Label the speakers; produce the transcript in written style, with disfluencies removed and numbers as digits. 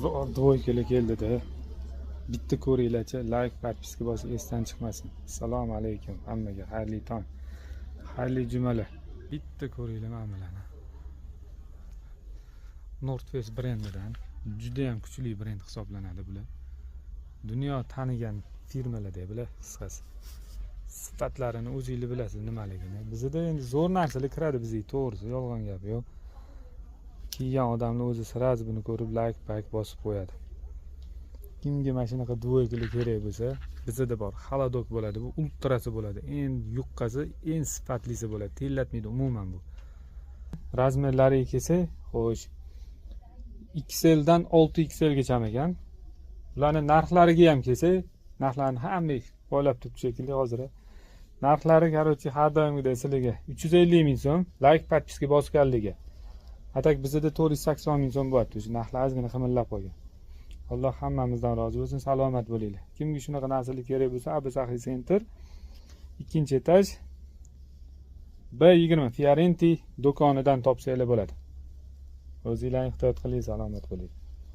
Speaker 1: Dvoykalar keldida. Bitta ko'ringlarchi, like, подписка bosib esdan chiqmasin. Assalomu alaykum hammaga, xayrli tong. Xayrli jumalar. Bitta ko'ringlar mana bularni. North Face brendidan juda ham kuchli brend hisoblanadi bular. Dunyo tanigan firmalarda bular qisqasi. Sifatlarini o'zingiz bilasiz nimaligini. Bizda endi zo'r narsalar kiradi bizga, to'g'risi, yolg'on gap yo'q. Kiygan odamlar o'zi sirazi buni ko'rib like bosib qo'yadi. Kimga mana shunaqa dvoykalar kerak bo'lsa, bizda bor. Xalodok bo'ladi, bu ultrasi bo'ladi. Eng yuqqasi, eng sifatlisi bo'ladi. Tellatmaydi umuman bu. Razmerlariga kelsa, xo'sh, XL dan 6XL gacha ekan. Ularning narxlariga ham kelsa, narxlarni hamma qo'ylab turibdi shekilli hozir. Narxlari, qarochi, har doimgidek sizlarga 350 ming so'm, like, подписка bosganligiga. Atak bizda 480 ming so'm bo'lyapti. Shu narxlar ozgina qimillab qo'ygan. Alloh hammamizdan rozi bo'lsin, salomat bo'linglar. Kimga shunaqa narsalar kerak bo'lsa, Abisaxiy Center 2-etaj B20 Fiorenti do'konidan topsanglar bo'ladi. O'zinglarni ehtiyot qiling, salomat bo'ling.